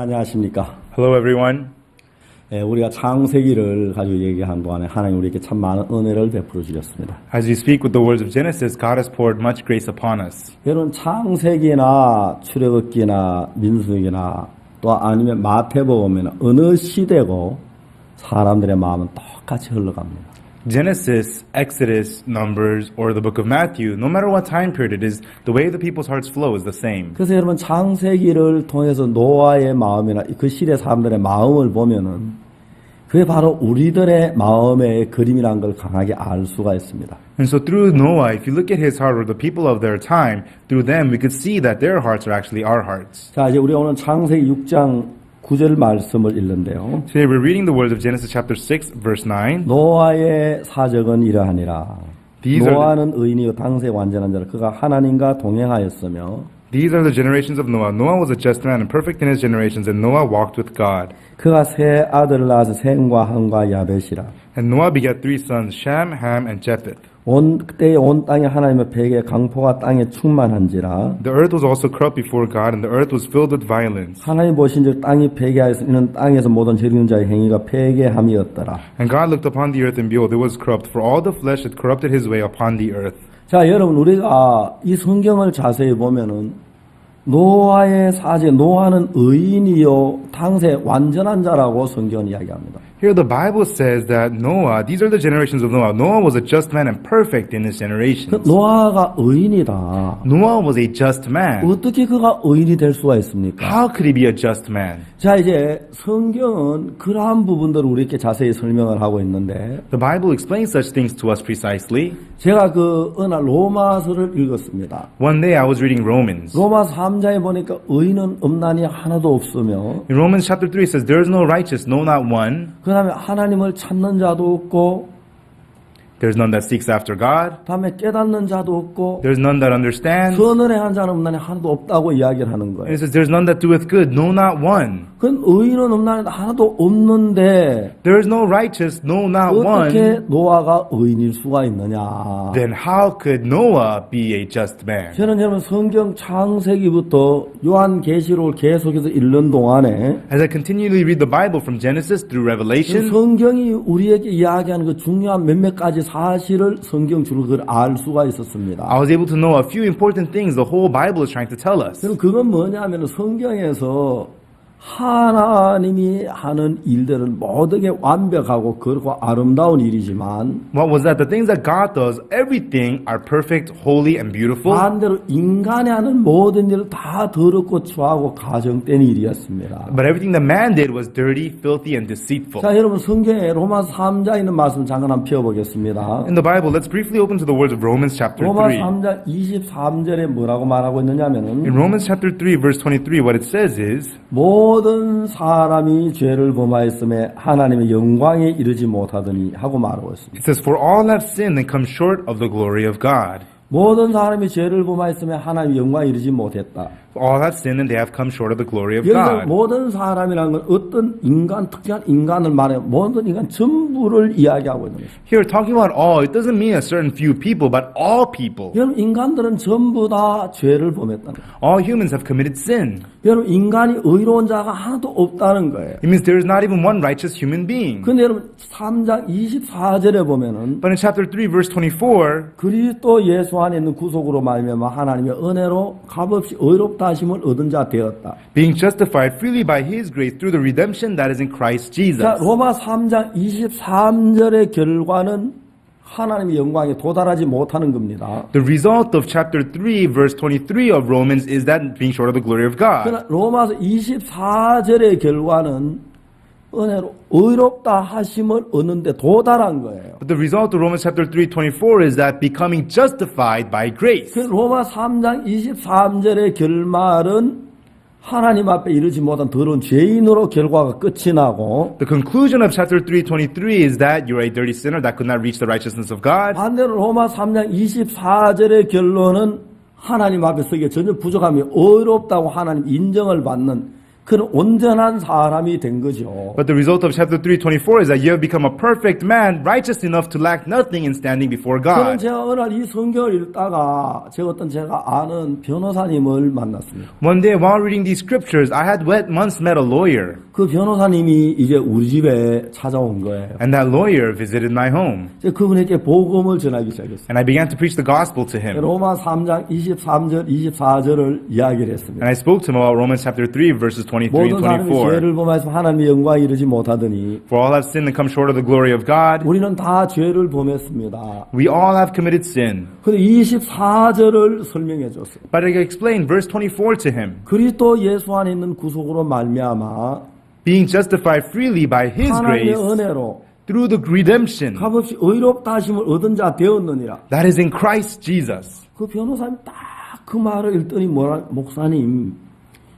안녕하십니까. Hello, everyone. 우리가 창세기를 가지고 얘기한 동안에 하나님 우리에게 참 많은 은혜를 베풀어 주셨습니다. As we speak with the words of Genesis, God has poured much grace upon us. 여러분 창세기나 출애굽기나 민수기나 또 아니면 마태복음이나 어느 시대고 사람들의 마음은 똑같이 흘러갑니다. Genesis, Exodus, Numbers, or the book of Matthew, no matter what time period it is, the way the people's hearts flow is the same. 그래서 여러분 창세기를 통해서 노아의 마음이나 그 시대 사람들의 마음을 보면은 그게 바로 우리들의 마음의 그림이라는 걸 강하게 알 수가 있습니다. And so through Noah, if you look at his heart or the people of their time, through them we could see that their hearts are actually our hearts. 자, 이제 우리가 오늘 창세기 6장 9절 말씀을 읽는데요. Today we're reading the words of Genesis chapter 6, verse 9. 노아의 사적은 이러하니라. 노아는 의인이요 당세 완전한 자라. 그가 하나님과 동행하였으며 These are the generations of Noah. Noah was a just man and perfect in his generations, and Noah walked with God. 그가 세 아들을 낳아서 셈과 함과 야벳이라. And Noah begat three sons, Shem, Ham, and Japheth. 그때에 온 땅에 하나님의 베개 강포가 땅에 충만한지라. The earth was also corrupt before God, and the earth was filled with violence. 하나님 보신즉 땅이 베개하여서 이는 땅에서 모든 죄 있는 자의 행위가 베개함이었더라. And God looked upon the earth, and behold, it was corrupt, for all the flesh had corrupted his way upon the earth. 자, 여러분 우리가 이 성경을 자세히 보면은 노아의 사제, 노아는 의인이요 당세 완전한 자라고 성경은 이야기합니다. Here the Bible says that Noah, these are the generations of Noah. Noah was a just man and perfect in his generations. 노아가 의인이다. Noah was a just man. 어떻게 그가 의인이 될 수가 있습니까? How could he be a just man? 자, 이제 성경은 그러한 부분들을 우리에게 자세히 설명을 하고 있는데 The Bible explains such things to us precisely. 제가 어느 날 로마서를 읽었습니다. One day I was reading Romans. 로마 3장에 보니까 의인은 없나니 하나도 없으며 In Romans chapter 3 it says, there is no righteous, no not one. 그 다음에 하나님을 찾는 자도 없고 There's none that seeks after God. 다음에 깨닫는 자도 없고 There's none that understands. 선을 행한 자는 없나니 하나도 없다고 이야기를 하는 And 거예요. it says, there's none that doeth good, no not one. 그건 의인은 없나니 하나도 없는데 There is no righteous, no not 어떻게 one. 노아가 의인일 수가 있느냐. Then how could Noah be a just man? 저는 여러분 성경 창세기부터 요한계시록을 계속해서 읽는 동안에 As I continually read the Bible from Genesis through Revelation, 성경이 우리에게 이야기하는 그 중요한 몇몇 가지 사실을 성경 주로 그걸 알 수가 있었습니다. I was able to know a few important things the whole Bible is trying to tell us. 그럼 그건 뭐냐면 성경에서 하나님이 하는 일들은 모든 게 완벽하고 그렇고 아름다운 일이지만 What was that? The things that God does, everything are perfect, holy, and beautiful. 반대로 인간이 하는 모든 일은 다 더럽고 추하고 가정된 일이었습니다. But everything that man did was dirty, filthy, and deceitful. 자, 여러분 성경에 로마 3장에 있는 말씀 잠깐 한번 펴보겠습니다. In the Bible, let's briefly open to the words of Romans chapter 로마 3. 3장 23절에 뭐라고 말하고 있느냐면은 In Romans chapter 3, verse 23, what it says is, 모든 사람이 죄를 범하였음에 하나님의 영광에 이르지 못하더니 하고 말하고 있습니다. it says, for all have sinned and come short of the glory of God. 모든 사람이 죄를 범하였음에 하나님의 영광에 이르지 못했다. All have sinned and they have come short of the glory of 여기서 God. 모든 사람이라는 건 어떤 인간, 특별한 인간을 말해요. 모든 인간 전부를 이야기하고 있는 것입니다. Here, talking about all, it doesn't mean a certain few people, but all people. 여러분 인간들은 전부 다 죄를 범했다는 거예요. All humans have committed sin. 여러분 인간이 의로운 자가 하나도 없다는 거예요. It means there is not even one righteous human being. 근데 여러분 3장 24절에 보면은 But in chapter 3, verse 24, 그리스도 예수 안에 있는 구속으로 말미암아 하나님의 은혜로 값없이 의롭다 하심을 얻은 자 되었다. being justified freely by His grace through the redemption that is in Christ Jesus. 자, 로마 3장 23절의 결과는 하나님의 영광에 도달하지 못하는 겁니다. The result of chapter 3, verse 23 of Romans is that being short of the glory of God. 그러나 로마서 24절의 결과는 은혜로 의롭다 하심을 얻는데 도달한 거예요. But the result of Romans chapter 3:24 is that becoming justified by grace. 그 로마 3장 23절의 결말은 하나님 앞에 이르지 못한 더러운 죄인으로 결과가 끝이 나고 The conclusion of chapter 3:23 is that you're a dirty sinner that could not reach the righteousness of God. 반대로 로마 3장 24절의 결론은 하나님 앞에 서기에 전혀 부족함이 어렵다고 하나님 인정을 받는 그는 온전한 사람이 된 거죠. But the result of chapter 3:24 is that you have become a perfect man, righteous enough to lack nothing in standing before 저는 God. 제가 어느 날 이 성경을 읽다가 제가 아는 변호사님을 만났습니다. One day while reading these scriptures, I had once met a lawyer, 그 변호사님이 이제 우리 집에 찾아온 거예요. and that lawyer visited my home. 이제 그분에게 복음을 전하기 시작했어요. And I began to preach the gospel to him. 로마 3장 23절, 24절을 이야기를 했습니다. And I spoke to him about Romans chapter 3, verses 23 모든 and 사람이 24. 죄를 범해서 하나님의 영광에 이르지 못하더니 For all have sinned and come short of the glory of God. 우리는 다 죄를 범했습니다. We all have committed sin. 근데 24절을 설명해 줬어요. But I explained verse 24 to him. 그리스도 예수 안에 있는 구속으로 말미암아 Being justified freely by His 하나님의 grace 은혜로 through the redemption 값없이 의롭다 하심을 얻은 자 되었느니라. that is in Christ Jesus. 그 변호사님 딱 그 말을 읽더니 목사님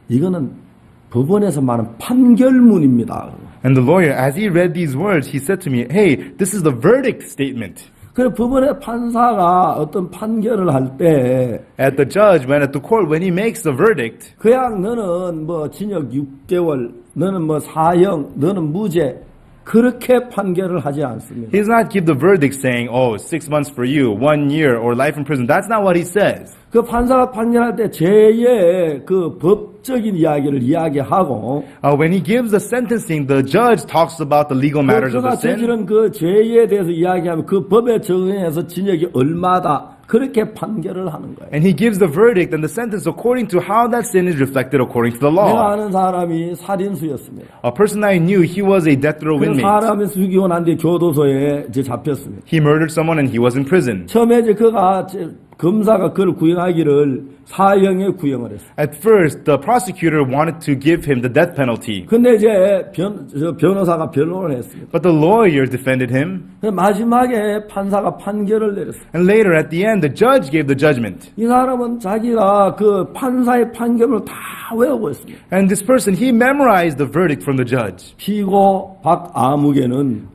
이거는 법원에서 말하는 판결문입니다. And the lawyer, as he read these words, he said to me, hey, this is the verdict statement. 그래 법원의 판사가 어떤 판결을 할 때 At the judge, at the court, when he makes the verdict, 그냥 너는 뭐 징역 6개월, 너는 뭐 사형, 너는 무죄 그렇게 판결을 하지 않습니다. he does not give the verdict saying, oh, 6 months for you, 1 year, or life in prison. That's not what he says. 그 판사가 판결할 때 죄의 그 법적인 이야기를 이야기하고 When he gives the sentencing, the judge talks about the legal matters of 그가 the sin. 저지른 그 죄에 대해서 이야기하면 그 법에 적용해서 징역이 얼마다 그렇게 판결을 하는 거예요. And he gives the verdict and the sentence according to how that sin is reflected according to the 내가 law. 아는 사람이 살인수였습니다. A person I knew, he was a death row 그 inmate. 사람이 죽이고 난 뒤에 교도소에 이제 잡혔습니다. He murdered someone and he was in prison. 처음에 이제 검사가 그를 구형하기를 사형에 구형을 했어요. At first, the prosecutor wanted to give him the death penalty, 근데 이제 변호사가 변론을 했습니다. but the lawyer defended him. 마지막에 판사가 판결을 내렸어요. And later, at the end, the judge gave the judgment. 이 사람은 자기가 그 판사의 판결을 다 외우고 있습니다. And this person, he memorized the verdict from the judge. 피고 박아무개는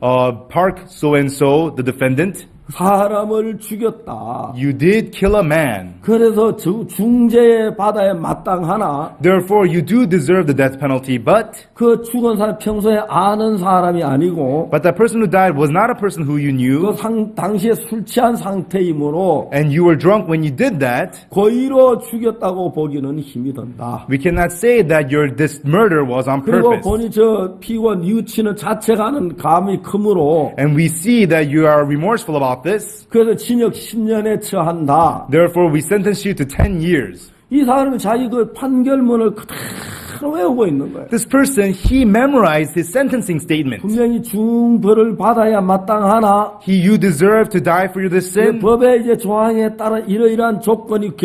Park so-and-so, the defendant, 사람을 죽였다. you did kill a man. 그래서 중재 바다에 마땅하나 Therefore, you do deserve the death penalty, but 그 죽은 사람 평소에 아는 사람이 아니고 that person who died was not a person who you knew, 당시에 술 취한 상태이므로 and you were drunk when you did that. 고의로 죽였다고 보기는 힘이 든다. We cannot say that this murder was on 그리고 purpose. 보니 저 피고 뉘우치는 자체가는 감이 크므로 And we see that you are remorseful about this. 그래서 징역 10년에 처한다. Therefore, we sentence you to 10 years. 이 사람이 자기 그 판결문을 그대로 외우고 있는 거예요. This person, he memorized his sentencing statement. 분명히 중벌을 받아야 마땅하나 You deserve to die for this 그 sin. 법의 이제 조항에 따라 이러이러한 조건이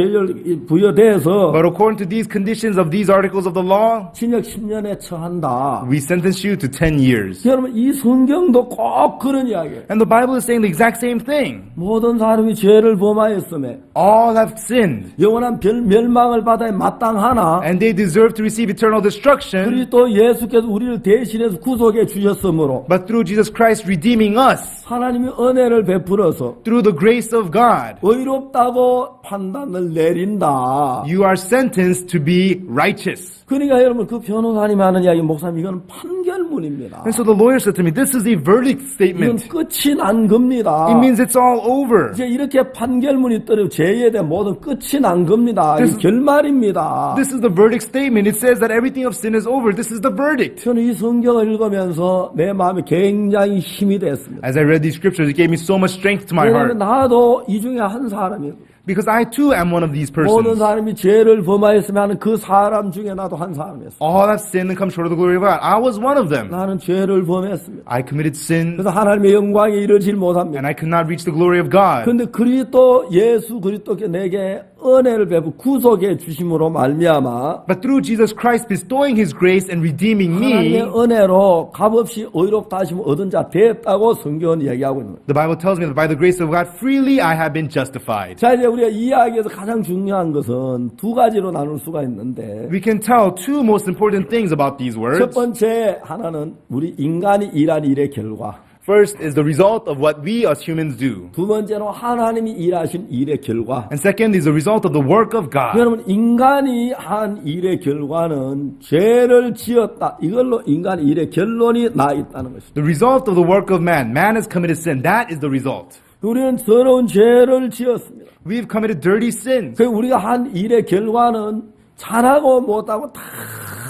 부여돼서 But according to these conditions of these articles of the law, 징역 10년에 처한다. we sentence you to 10 years. 여러분 이 성경도 꼭 그런 이야기예요. And the Bible is saying the exact same thing. 모든 사람이 죄를 범하였음에 All have sinned, 영원한 멸망을 받아야 마땅하나 and they deserve to receive eternal destruction. 그리스도 예수께서 우리를 대신해서 구속해 주셨으므로 But through Jesus Christ redeeming us, 하나님이 은혜를 베풀어서 through the grace of God, 의롭다고 판단을 내린다. you are sentenced to be righteous. 그러니까 여러분 그 변호사님이 하는 이야기 목사님 이건 판결문입니다. And so the lawyer said to me, this is a verdict 이건 statement. 끝이 난 겁니다. It means it's all over. 이제 이렇게 판결문이 떨어지고 죄에 대한 모든 끝이 난 겁니다. 이 결말입니다. This is the verdict statement. It says that everything of sin is over. This is the verdict. 저는 이 성경을 읽으면서 내 마음에 굉장히 힘이 됐습니다. As I read these scriptures, it gave me so much strength to my 왜냐하면 heart. 나도 이 중에 한 사람이에요. Because I too am one of these 모든 persons. 사람이 죄를 범하였으면 하는 그 사람 중에 나도 한 사람이었어요. All have sinned and come short of the glory of God. I was one of them. 나는 죄를 범했습니다. I committed sin 그래서 하나님의 영광에 이르질 못합니다. and I could not reach the glory of God. 그런데 그리스도 예수 그리스도께 내게 은혜를 베푸 구속해 주심으로 말미암아 But through Jesus Christ bestowing His grace and redeeming me, 하나님의 은혜로 값없이 의롭다 하심을 얻은 자 됐다고 성경은 얘기하고 있는 거예요. the Bible tells me that by the grace of God, freely I have been justified. 자 이제 우리가 이야기에서 가장 중요한 것은 두 가지로 나눌 수가 있는데 We can tell two most important things about these 첫 words. 번째 하나는 우리 인간이 일한 일의 결과 First is the result of what we as humans do. 두 번째로 하나님이 일하신 일의 결과. And second is the result of the work of God. 여러분 인간이 한 일의 결과는 죄를 지었다. 이걸로 인간의 일의 결론이 나 있다는 것입니다. The result of the work of man. Man has committed sin. That is the result. 우리는 더러운 죄를 지었습니다. We've committed dirty sins. 그 우리가 한 일의 결과는 잘하고 못하고 다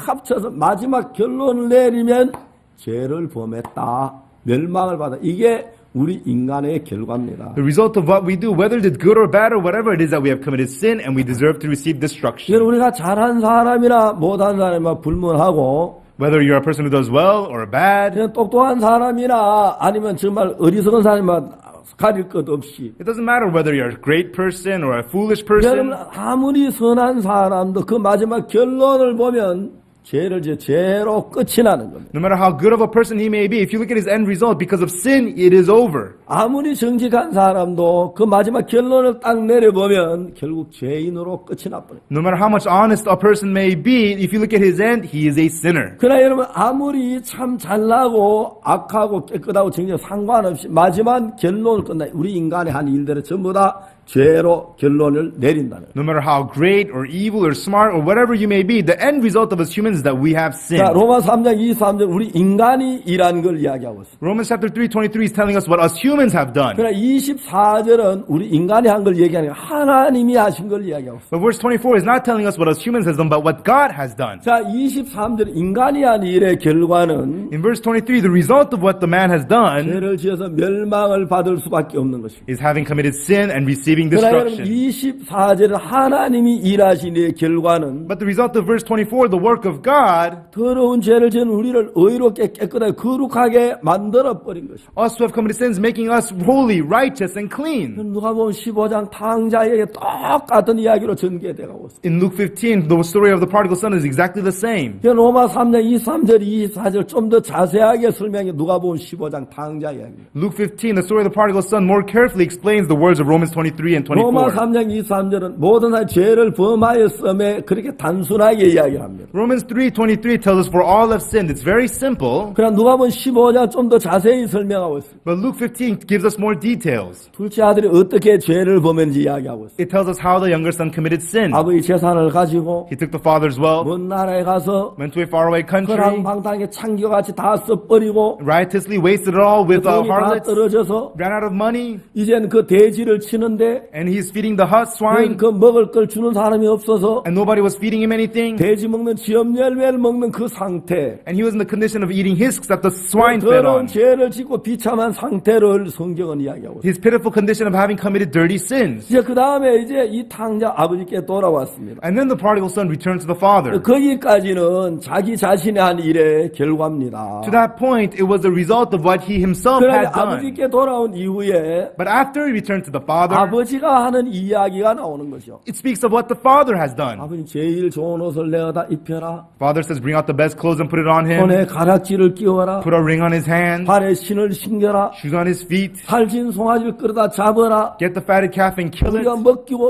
합쳐서 마지막 결론을 내리면 죄를 범했다. 멸망을 받아. 이게 우리 인간의 결과입니다. The result of what we do, whether it's good or bad or whatever it is that we have committed sin and we deserve to receive destruction. 여러분 우리가 잘한 사람이나 못한 사람이나 불문하고 Whether you're a person who does well or bad, 그냥 똑똑한 사람이나 아니면 정말 어리석은 사람이나 가릴 것 없이 it doesn't matter whether you're a great person or a foolish 여러분 person. 아무리 선한 사람도 그 마지막 결론을 보면 죄를 지어 죄로 끝이 나는 겁니다. No matter how good of a person he may be, if you look at his end result, because of sin, it is over. 아무리 정직한 사람도 그 마지막 결론을 딱 내려보면 결국 죄인으로 끝이 나버려요. No matter how much honest a person may be, if you look at his end, he is a sinner. 그러나 여러분 아무리 참 잘나고 악하고 깨끗하고 정직하고 상관없이 마지막 결론을 끝나 우리 인간의 한 일들은 전부 다 죄로 결론을 내린다는 거예요. No matter how great or evil or smart or whatever you may be, the end result of us humans is that we have 자, sinned. 로마 3장 23절 우리 인간이 일한 걸 이야기하고 있습니다. Romans chapter 3:23 is telling us what us humans have done. 그러나 24절은 우리 인간이 한 걸 얘기하는 거예요. 하나님이 하신 걸 이야기하고 있습니다. But verse 24 is not telling us what us humans has done, but what God has done. 자, 23절 인간이 한 일의 결과는 In verse 23, the result of what the man has done 죄를 지어서 멸망을 받을 수밖에 없는 것입니다. is having committed sin and receiving 그러나 여러분 destruction. 24절은 하나님이 일하신 일의 결과는 But the result of verse 24, the work of God, 더러운 죄를 지은 우리를 의롭게 깨끗하게 거룩하게 만들어버린 것입니다. us who have committed sins, making us holy, righteous, and clean. 누가 보면 15장 탕자에게 똑같은 이야기로 전개되고 있습니다. In Luke 15, the story of the prodigal son is exactly the same. 로마 3장 23절 24절 좀 더 자세하게 설명해 누가 보면 15장 탕자 이야기입니다. Luke 15, the story of the prodigal son, more carefully explains the words of Romans 23 and 로마 24. 3장 23절은 모든 사람이 죄를 범하였음에 그렇게 단순하게 이야기합니다. Romans 3:23 tells us for all have sinned. It's very simple. 그러나 누가 보면 15장 좀 더 자세히 설명하고 있습니다. But Luke 15 gives us more details. 둘째 아들이 어떻게 죄를 범했는지 이야기하고 있습니다. It tells us how the younger son committed sin. 아버지 재산을 가지고 He took the father's wealth, 먼 나라에 가서 went to a faraway country, 거랑방탕하게 창기같이 다 써버리고 riotously wasted it all with 돈이 다 harlots, 떨어져서 ran out of money, 이제는 그 돼지를 치는데 and he's feeding the swine, 그 먹을 걸 주는 사람이 없어서 and nobody was feeding him anything, 돼지 먹는 지엄열매를 먹는 그 상태 and he was in the condition of eating hisks that the swine fed 더러운 on. 죄를 짓고 비참한 상태를 성경은 이야기하고 있습니다. His pitiful condition of having committed dirty sins. 이제 그 다음에 이제 이 탕자 아버지께 돌아왔습니다. And then the prodigal son returned to the father. 거기까지는 자기 자신의 한 일의 결과입니다. To that point, it was the result of what he himself 그런데 had done. 아버지께 돌아온 이후에 But after he returned to the father, 아버지가 하는 이야기가 나오는 것이요. it speaks of what the father has done. 아버님 제일 좋은 옷을 내어다 입혀라. Father says, bring out the best clothes and put it on him. 손에 가락지를 끼워라. Put a ring on his hand, 발에 신을 신겨라. shoes on his feet. 살찐 송아지를 끌어다 잡아라. Get the fatted calf and kill it. 우리가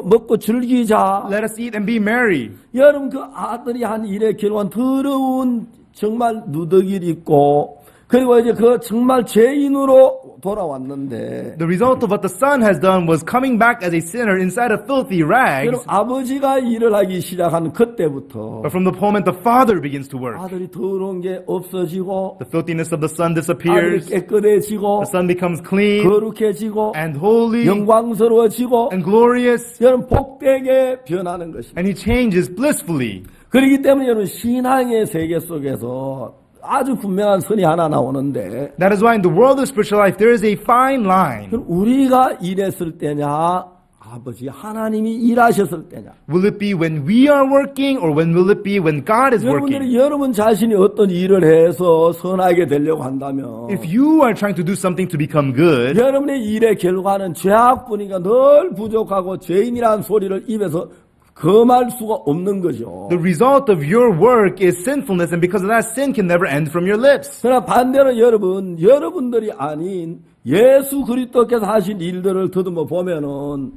먹고 즐기자. Let us eat and be merry. 여러분 그 아들이 한 일의 결과는 더러운 정말 누더기를 입고 그리고 이제 그 정말 죄인으로 돌아왔는데 The result of what the son has done was coming back as a sinner inside of filthy rags. 여러분 아버지가 일을 하기 시작한 그때부터 But from the moment the father begins to work, 아들이 더러운 게 없어지고 the filthiness of the son 아들이 disappears. 깨끗해지고 The son becomes clean 거룩해지고 and holy 영광스러워지고 and glorious. 여러분 복되게 변하는 것입니다. And he changes blissfully. 그렇기 때문에 여러분 신앙의 세계 속에서 아주 분명한 선이 하나 나오는데 That is why in the world of spiritual life, there is a fine line. 그럼 우리가 일했을 때냐 아버지 하나님이 일하셨을 때냐 Will it be when we are working or when will it be when God is working? 여러분들이 여러분 자신이 어떤 일을 해서 선하게 되려고 한다면 If you are trying to do something to become good, 여러분의 일의 결과는 죄악뿐이니까 늘 부족하고 죄인이라는 소리를 입에서 금할 수가 없는 거죠. The result of your work is sinfulness, and because of that, sin can never end from your lips. 그러나 반대로 여러분들이 아닌 예수 그리스도께서 하신 일들을 더듬어 보면은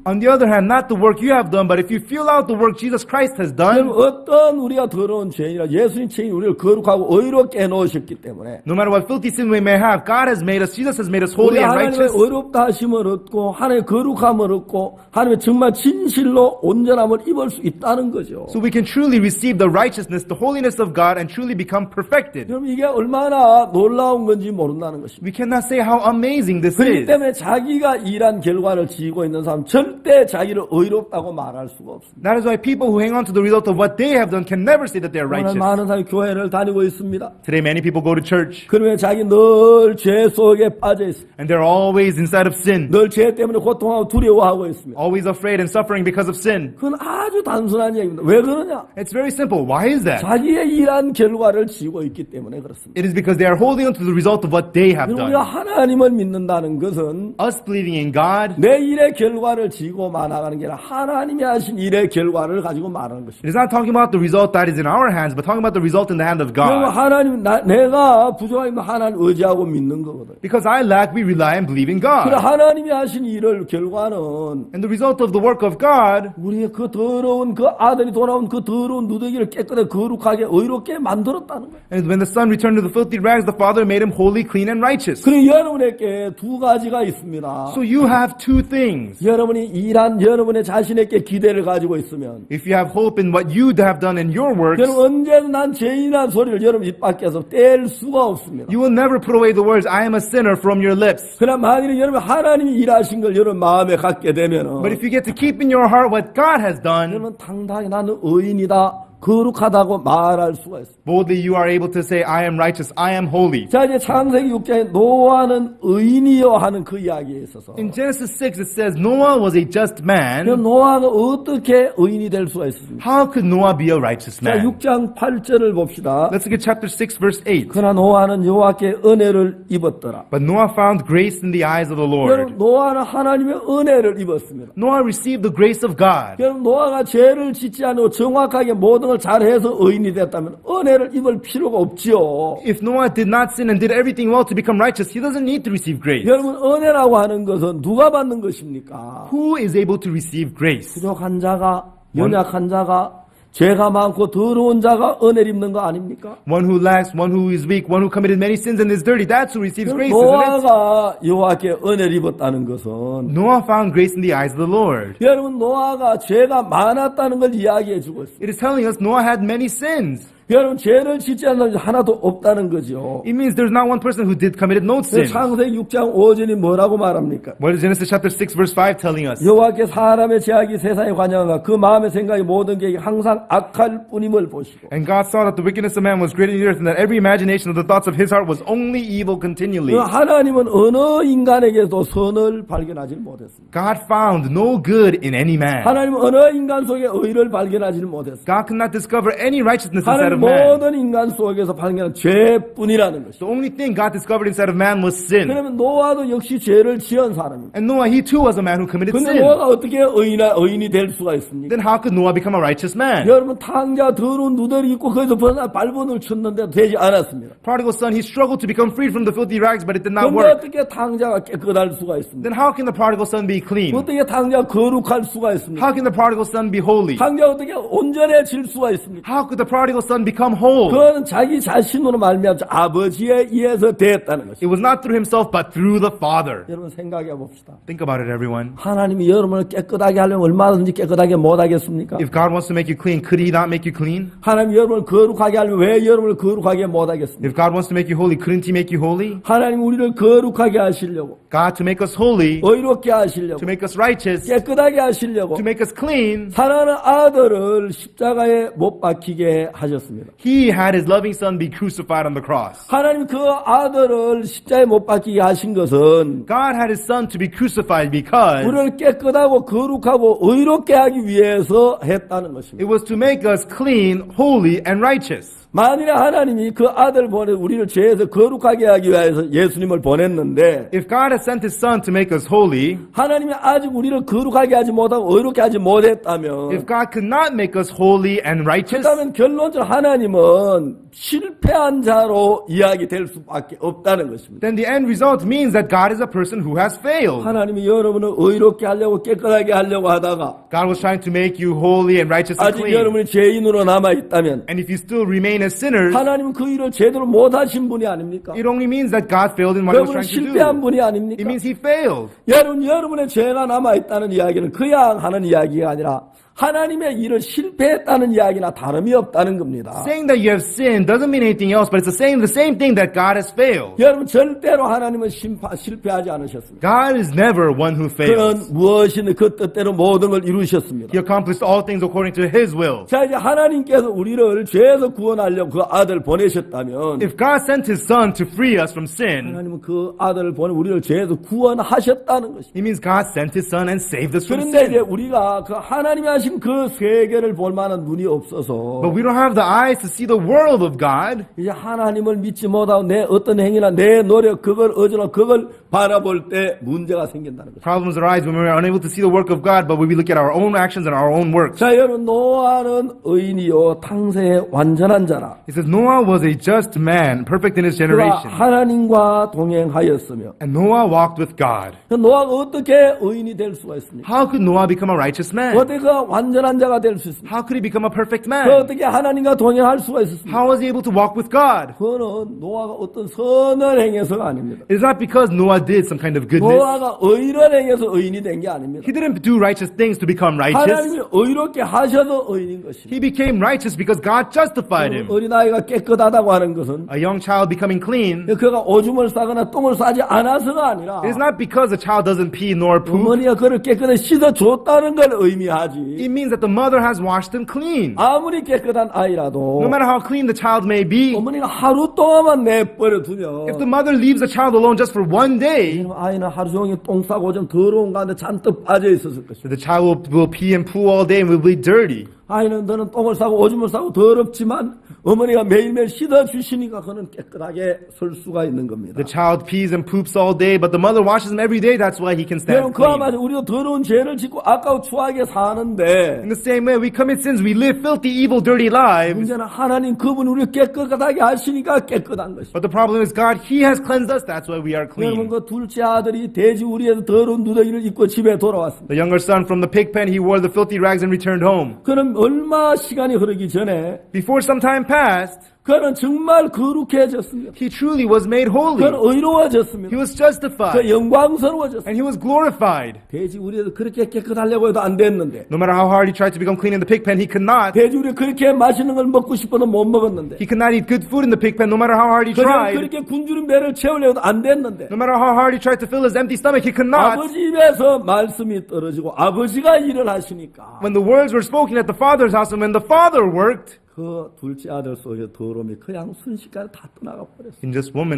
On the other hand, not the work you have done, but if you fill out the work Jesus Christ has done, 어떤 우리가 더러운 죄인이라 예수님 죄인 우리를 거룩하고 의롭게 해놓으셨기 때문에 no matter what filthy sin we may have, God has made us, Jesus has made us 우리 holy and 하나님의 righteous. 의롭다 하심을 얻고 하나님의 거룩함을 얻고 하나님의 정말 진실로 온전함을 입을 수 있다는 거죠. So we can truly receive the righteousness, the holiness of God, and truly become perfected. 그럼 이게 얼마나 놀라운 건지 모른다는 것입니다. We cannot say how amazing this 그렇기 is. 때문에 자기가 일한 결과를 지고 있는 사람 절대 자기를 의롭다고 말할 수가 없습니다. That is why people who hang on to the result of what they have done can never say that they are 오늘 righteous. 많은 사람이 교회를 다니고 있습니다. Today, many people go to church, 그러면 자기 늘 죄 속에 빠져 있습니다. and they're always inside of sin, 늘 죄 때문에 고통하고 두려워하고 있습니다. always afraid and suffering because of sin. 그건 아주 단순한 얘기입니다. 왜 그러냐? It's very simple. Why is that? 자기의 일한 결과를 지고 있기 때문에 그렇습니다. It is because they are holding on to the result of what they have 우리가 done. 하나님을 믿는다는 것은 Us believing in God, 내 일의 결과를 지고 말하는 게 아니라 하나님이 하신 일의 결과를 가지고 말하는 것입니다. it is not talking about the result that is in our hands, but talking about the result in the hand of 그러면 God. 하나님, 내가 부족하면 하나님 의지하고 믿는 거거든. Because I lack, we rely and believe in 그래 God. 하나님이 하신 일을 결과는 And the result of the work of God 우리의 그 더러운 그 아들이 돌아온 그 더러운 누더기를 깨끗하게 거룩하게 의롭게 만들었다는 거예요. and when the son returned to the filthy rags, the father made him holy, clean, and righteous. 그래 여러분에게 두 가지가 있습니다. So you have two things. 여러분이 일한 여러분의 자신에게 기대를 가지고 있으면 If you have hope in what you have done in your works, 여러분 언제나 난 죄인이라는 소리를 여러분 입 밖에서 뗄 수가 없습니다. you will never put away the words, I am a sinner, from your lips. 그러나 만일에 여러분 하나님이 일하신 걸 여러분 마음에 갖게 되면은 But if you get to keep in your heart what God has done, 여러분 당당히 나는 의인이다 거룩하다고 말할 수가 있어요. boldly you are able to say, I am righteous, I am holy. 자 이제 창세기 6장에 노아는 의인이요 하는 그 이야기에 있어서 In Genesis 6, it says Noah was a just man. 그럼 노아가 어떻게 의인이 될 수가 있습니까? How could Noah be a righteous 자 man? 6장 8절을 봅시다. Let's look at chapter 6, verse 8. 그러나 노아는 여호와께 은혜를 입었더라. But Noah found grace in the eyes of the 여러분 Lord. 노아는 하나님의 은혜를 입었습니다. Noah received the grace of God. 여러분 노아가 죄를 짓지 않고 정확하게 모든 걸 잘해서 의인이 됐다면 은혜를 입을 필요가 없지요. If Noah did not sin and did everything well to become righteous, he doesn't need to receive grace. 여러분 은혜라고 하는 것은 누가 받는 것입니까? Who is able to receive grace? 부족한 자가 연약한 자가 죄가 많고 더러운 자가 은혜를 입는 거 아닙니까? One who lacks, one who is weak, one who committed many sins and is dirty. That's who receives grace, isn't it? 노아가 여호와께 은혜를 입었다는 것은 Noah found grace in the eyes of the Lord. 여러분 노아가 죄가 많았다는 걸 이야기해 주고 있습니다. It is telling us Noah had many sins. 여러분 죄를 짓지 않는 사람이 하나도 없다는 거죠. It means there's not one person who committed no sin. 창세기 6장 5절이 뭐라고 말합니까? What is Genesis chapter 6 verse 5 telling us? 여호와께 사람의 제약이 세상에 관영한가 그 마음의 생각이 모든 계획이 항상 악할 뿐임을 보시고 And God saw that the wickedness of man was great in the earth, and that every imagination of the thoughts of his heart was only evil continually. 하나님은 어느 인간에게도 선을 발견하지 못했습니다. God found no good in any man. 하나님은 어느 인간 속에 의를 발견하지 못했습니다. God could not discover any righteousness inside 하나님 of man. 모든 인간 속에서 발견한 죄뿐이라는 것이죠. The only thing God discovered inside of man was sin. 그러면 노아도 역시 죄를 지은 사람입니다. And Noah, he too was a man who committed 근데 sin. 노아가 어떻게 의인이 될 수가 있습니까? Then how could Noah become a righteous man? 여러분 탕자 더러운 누더기 입고 거기서 벗어나 발버둥을 쳤는데 되지 않았습니다. Prodigal son, he struggled to become freed from the filthy rags, but it did not 그런데 work. 어떻게 탕자가 깨끗할 수가 있습니까? Then how can the prodigal son be clean? 어떻게 탕자가 거룩할 수가 있습니까? How can the prodigal son be holy? 탕자가 어떻게 온전해질 수가 있습니까? How could the prodigal son become whole? 그건 자기 자신으로 말미암아 아버지에 의해서 됐다는 것입니다. It was not through himself, but through the Father. 여러분 생각해 봅시다. Think about it, everyone. 하나님이 여러분을 깨끗하게 하려면 얼마든지 깨끗하게 못하겠습니까? If God wants to make you clean, could he not make you clean? 하나님이 여러분을 거룩하게 하려면 왜 여러분을 거룩하게 못하겠습니까? If God wants to make you holy, couldn't he make you holy? 하나님 우리를 거룩하게 하시려고 God, to make us holy, 의롭게 하시려고 to make us righteous, 깨끗하게 하시려고 to make us clean, 사랑하는 아들을 십자가에 못 박히게 하셨습니다. he had his loving son be crucified on the cross. 하나님 그 아들을 십자가에 못 박히게 하신 것은 God had his son to be crucified because 우리를 깨끗하고 거룩하고 의롭게 하기 위해서 했다는 것입니다. it was to make us clean, holy, and righteous. 만일에 하나님이 그 아들 보내 우리를 죄에서 거룩하게 하기 위해서 예수님을 보냈는데 If God has sent His Son to make us holy, 하나님이 아직 우리를 거룩하게 하지 못하고 의롭게 하지 못했다면 if God could not make us holy and righteous, 그렇다면 결론적으로 하나님은 실패한 자로 이야기될 수밖에 없다는 것입니다. then the end result means that God is a person who has failed. 하나님이 여러분을 의롭게 하려고 깨끗하게 하려고 하다가 God was trying to make you holy and righteous and 아직 clean. 여러분이 죄인으로 남아있다면 And if you still remain as sinners, 하나님은 그 일을 제대로 못하신 분이 아닙니까? it only means that God failed in what He was 여러분은 trying to 실패한 do. 분이 It 아닙니까? means He failed. 여러분의 죄가 남아있다는 이야기는 그냥 하는 이야기가 아니라 하나님의 일을 실패했다는 이야기나 다름이 없다는 겁니다. Saying that you have sinned doesn't mean anything else, but it's the same thing that God has failed. 여러분 절대로 하나님은 실패하지 않으셨습니다. God is never one who 그는 fails. 무엇이든 그 뜻대로 모든 걸 이루셨습니다. He accomplished all things according to His will. 자 이제 하나님께서 우리를 죄에서 구원하려고 그 아들 보내셨다면 If God sent His Son to free us from sin, 하나님은 그 아들을 보내 우리를 죄에서 구원하셨다는 것입니다. it means God sent His Son and saved us from 그런데 이제 sin. 우리가 그 하나님이 하신 그 세계를 볼 만한 눈이 없어서 But we don't have the eyes to see the world of God. 이제 하나님을 믿지 못하고 내 어떤 행위나 내 노력 그걸 어지러 그걸 바라볼 때 문제가 생긴다는 거죠. Problems arise when we're unable to see the work of God, but when we look at our own actions and our own works. 자 여러분 노아는 의인이요 탕세의 완전한 자라. It says Noah was a just man, perfect in his 그가 generation. 하나님과 동행하였으며 And Noah walked with God. 노아가 어떻게 의인이 될 수가 있습니까? How could Noah become a righteous man? 어떻게 그가 완전한 자가 될 수 있습니까? How could he become a perfect 그 man? 어떻게 하나님과 동행할 수가 있었습니까? How was he able to walk with God? 그거는 노아가 어떤 선을 행해서가 아닙니다. It's not because Noah did some kind of goodness. 노아가 의를 행해서 의인이 된 게 아닙니다. He didn't do righteous things to become righteous. 하나님이 의롭게 하셔서 의인인 것입니다. He became righteous because God justified him. 어린아이가 깨끗하다고 하는 것은 A young child becoming clean, 그가 오줌을 싸거나 똥을 싸지 않아서가 아니라 it is not because the child doesn't pee nor poop. 어머니가 그를 깨끗하게 씻어줬다는 걸 의미하지. It means that the mother has washed him clean. 아무리 깨끗한 아이라도 No matter how clean the child may be, 어머니가 하루 동안만 내버려 두면 if the mother leaves the child alone just for one day, 아이는 하루 종일 똥 싸고 좀 더러운 가운데 잔뜩 빠져 있었을 것이다. the child will pee and poo all day and will be dirty. 아이는 너는 똥을 싸고 오줌을 싸고 더럽지만 어머니가 매일매일 씻어주시니까 그는 깨끗하게 설 수가 있는 겁니다. The child pees and poops all day, but the mother washes him every day. That's why he can 여러분 stand 그와 clean. 마찬가지로 우리도 더러운 죄를 짓고 아까워 추하게 사는데 In the same way, we commit sins, we live filthy, evil, dirty lives. 문제는 하나님 그분 우리를 깨끗하게 하시니까 깨끗한 것입니다. But the problem is God, He has cleansed us. That's why we are 여러분 clean. 그 둘째 아들이 돼지 우리에서 더러운 누더기를 입고 집에 돌아왔습니다. The younger son from the pig pen, he wore the filthy rags and returned home. 그럼 얼마 시간이 흐르기 전에 Before some time passed, 그는 정말 거룩해졌습니다. he truly was made holy. 그는 의로워졌습니다. He was 그 justified. 영광스러워졌습니다. And he was glorified. 돼지 우리에서 그렇게 깨끗하려고 해도 안 됐는데 No matter how hard he tried to become clean in the pig pen, he could not. 돼지 우리 그렇게 맛있는 걸 먹고 싶어도 못 먹었는데 He could not eat good food in the pig pen, no matter how hard he 그냥 tried. 그렇게 굶주린 배를 채우려고 해도 안 됐는데 No matter how hard he tried to fill his empty stomach, he could not. 아버지 입에서 말씀이 떨어지고 아버지가 일을 하시니까 When the words were spoken at the father's house and when the father worked, 그 둘째 아들 속에 더러움이 그냥 순식간에 다 떠나가 버렸어요. in just one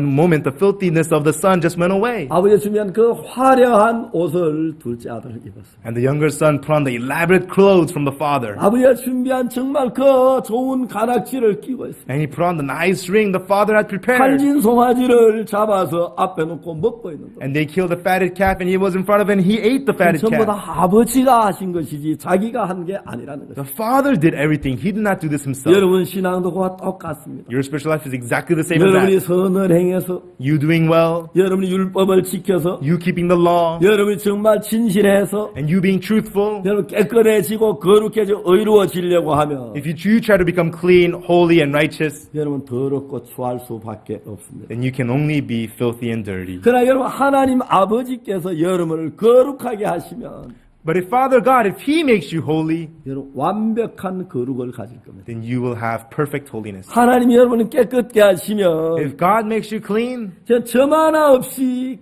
moment, the filthiness of the son just went away. 아버지가 준비한 그 화려한 옷을 둘째 아들을 입었어요. And the younger son put on the elaborate clothes from the father. 아버지가 준비한 정말 그 좋은 가락지를 끼고 있어요. And he put on the nice ring the father had prepared. 칼진 송아지를 잡아서 앞에 놓고 먹고 있는 거예요. And they killed the fatted calf and he was in front of it and he ate the fatted 전부 다 calf. 아버지가 하신 것이지 자기가 한 게 아니라는 거죠. The father did everything. He did not do this himself. 여러분 신앙도 그와 똑같습니다. Your spiritual life is exactly the same as 여러분이 that. 선을 행해서 You doing well, 여러분이 율법을 지켜서 you keeping the law, 여러분이 정말 진실해서 and you being truthful. 여러분 깨끗해지고 거룩해지고 의로워지려고 하면 If you try to become clean, holy, and righteous, 여러분 더럽고 추할 수밖에 없습니다. then you can only be filthy and dirty. 그러나 여러분 하나님 아버지께서 여러분을 거룩하게 하시면 But if Father God, if He makes you holy, 여러분 완벽한 거룩을 가질 겁니다. then you will have perfect holiness. 하나님이 여러분을 깨끗게 하시면 If God makes you clean, 점 하나 없이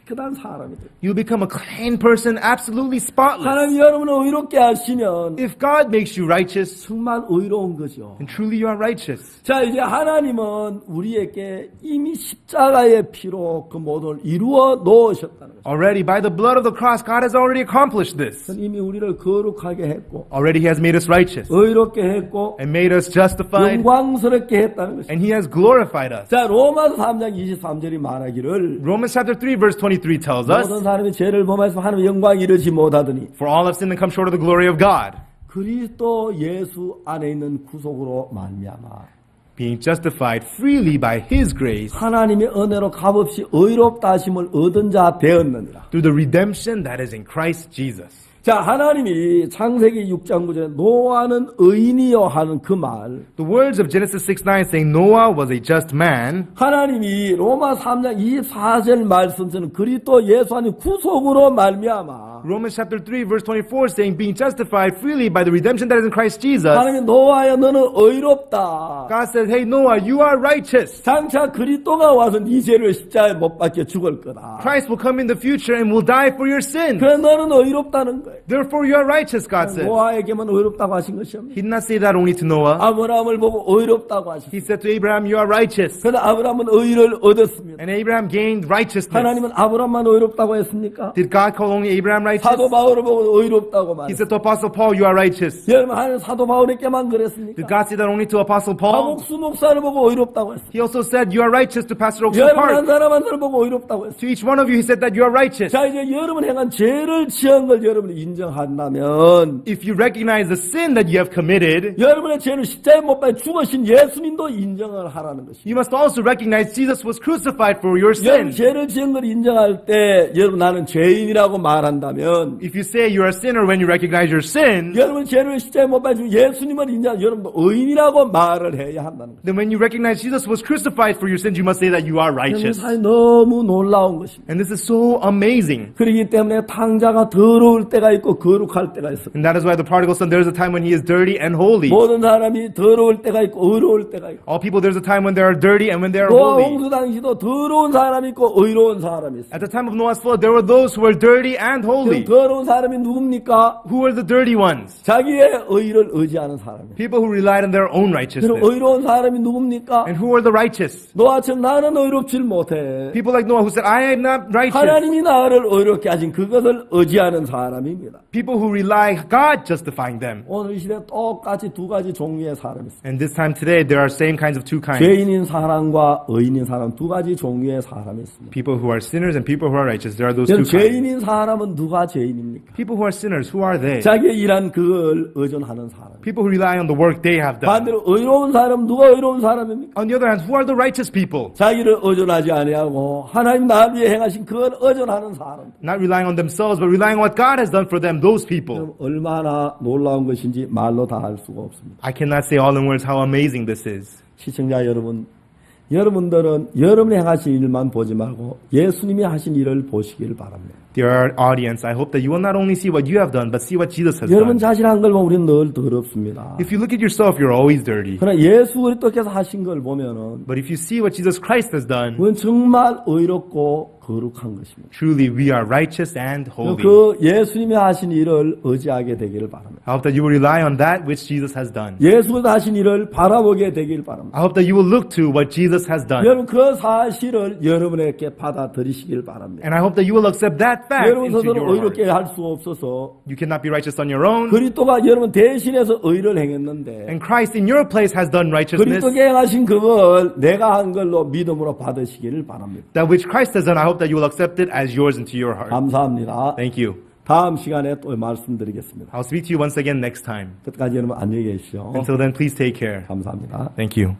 깨끗한 사람이 돼요. You'll become a clean person, absolutely spotless. 하나님 여러분을 의롭게 하시면 If God makes you righteous, 정말 의로운 거죠. then truly you are righteous. 자, 이제 하나님은 우리에게 이미 십자가의 피로 그 모든 걸 이루어 놓으셨다는 거죠. Already, by the blood of the cross, God has already accomplished this. 이미 우리를 거룩하게 했고 Already He has made us righteous 의롭게 했고 and made us justified, 영광스럽게 했다는 것입니다. and He has glorified us. 자, 로마서 3장 23절이 말하기를 Romans chapter 3 verse 23 tells us, 모든 사람이 죄를 범해서 하나님의 영광 이르지 못하더니 for all have sinned and come short of the glory of God, 그리스도 예수 안에 있는 구속으로 말미암아 being justified freely by His grace 하나님의 은혜로 값없이 의롭다 하심을 얻은 자 되었느니라. through the redemption that is in Christ Jesus. 자, 하나님이 창세기 6장 9절에 노아는 의인이요 하는 그 말, The words of Genesis 6:9 saying Noah was a just man, 하나님이 로마 3장 24절 말씀처럼 그리스도 예수 안에 구속으로 말미암아 Romans chapter 3 verse 24 saying being justified freely by the redemption that is in Christ Jesus. 하나님이 노아야 너는 의롭다. God says, hey Noah, you are righteous. 장차 그리스도가 와서 네 죄를 십자가에 못 박혀 죽을 거다. Christ will come in the future and will die for your sins. 그래 너는 의롭다는 거예요. Therefore you are righteous, God says. 노아에게만 의롭다고 하신 것이옵니다. He did not say that only to Noah. 아브라함을 보고 의롭다고 하셨습니다. He said to Abraham, you are righteous. 그래서 아브라함은 의를 얻었습니다. And Abraham gained righteousness. 하나님은 아브라함만 의롭다고 했습니까? Did God call only Abraham righteous? 사도 바울을 보고 의롭다고 He 말했습니다. said to Apostle Paul, you are righteous. 여러분 하나님 사도 바울에게만 그랬습니까? Did God say that only to Apostle Paul? 박옥수 목사를 보고 의롭다고 했습니다. He also said, you are righteous to Pastor Oakson 여러분 한 Park. 사람 한 사람 보고 의롭다고 했습니다. To each one of you, he said that you are righteous. 자 이제 여러분 행한 죄를 지은 걸 여러분이 인정한다면 If you recognize the sin that you have committed, 여러분의 죄를 십자가에 못 박혀 죽으신 예수님도 인정을 하라는 것입니다. you must also recognize Jesus was crucified for your 여러분 sins. 죄를 지은 걸 인정할 때 여러분 나는 죄인이라고 말한다면 If you say you are a sinner when you recognize your sin, 여러분 죄를 십자가에 못 박혀 예수님을 인정한 여러분도 의인이라고 말을 해야 한다는 거예요. then when you recognize Jesus was crucified for your sins, you must say that you are righteous. 사실 너무 놀라운 것입니다. And this is so amazing. 그렇기 때문에 탕자가 더러울 때가 있고 거룩할 때가 있어요. And that is why the prodigal son, there's a time when he is dirty and holy. 모든 사람이 더러울 때가 있고 의로울 때가 있고 All people, there's a time when they are dirty and when they are 노아 holy. 홍수 당시도 더러운 사람이 있고 의로운 사람이 있어요. At the time of Noah's flood, there were those who were dirty and holy. 더러운 사람이 누굽니까? Who were the dirty ones? 자기의 의를 의지하는 사람이에요. People who relied on their own 그럼 righteousness. 의로운 사람이 누굽니까? And who were the righteous? 노아처럼 나는 의롭질 못해. People like Noah who said, I am not righteous. 하나님이 나를 의롭게 하신 그것을 의지하는 사람입니다. People who rely God justifying them. 오늘 이 시대에 똑같이 두 가지 종류의 사람이 있어요. And this time today, there are same kinds of two kinds. 죄인인 사람과 의인인 사람 두 가지 종류의 사람이 있습니다. People who are sinners and people who are righteous. There are those two 여러분, kinds. 죄인인 사람은 누가 죄인입니까? People who are sinners, who are they? 자기의 일한 그걸 의존하는 사람. People who rely on the work they have done. 반대로 의로운 사람은 누가 의로운 사람입니까? On the other hand, who are the righteous people? 자기를 의존하지 아니하고 하나님 나를 위해 행하신 그걸 의존하는 사람. Not relying on themselves, but relying on what God has done for them, those people. 얼마나 놀라운 것인지 말로 다 할 수가 없습니다. I cannot say all in words how amazing this is. 시청자 여러분, 여러분들은 여러분이 행하신 일만 보지 말고 예수님이 하신 일을 보시길 바랍니다. Dear audience, I hope that you will not only see what you have done, but see what Jesus has 여러분 done. 자신 한 걸 보면 우리는 늘 더럽습니다. If you look at yourself, you're always dirty. 그러나 예수 그리스도께서 하신 걸 보면은 But if you see what Jesus Christ has done, 그건 정말 의롭고 거룩한 것입니다. truly we are righteous and holy. 그 예수님이 하신 일을 의지하게 되기를 바랍니다. I hope that you will rely on that which Jesus has done. 예수가 하신 일을 바라보게 되길 바랍니다. I hope that you will look to what Jesus has done. 여러분 그 사실을 여러분에게 받아들이시길 바랍니다. And I hope that you will accept that fact 여러분 into 스스로 your heart. 의롭게 할 수 없어서 You cannot be righteous on your own. 그리스도가 여러분 대신해서 의를 행했는데 And Christ in your place has done righteousness. 그리스도께 행하신 그걸 내가 한 걸로 믿음으로 받으시기를 바랍니다. That which Christ has done, I hope that you will accept it as yours into your heart. 감사합니다. Thank you. 다음 시간에 또 말씀드리겠습니다. I'll speak to you once again next time. 끝까지 여러분 안녕히 계십시오. Until then, please take care. 감사합니다. Thank you.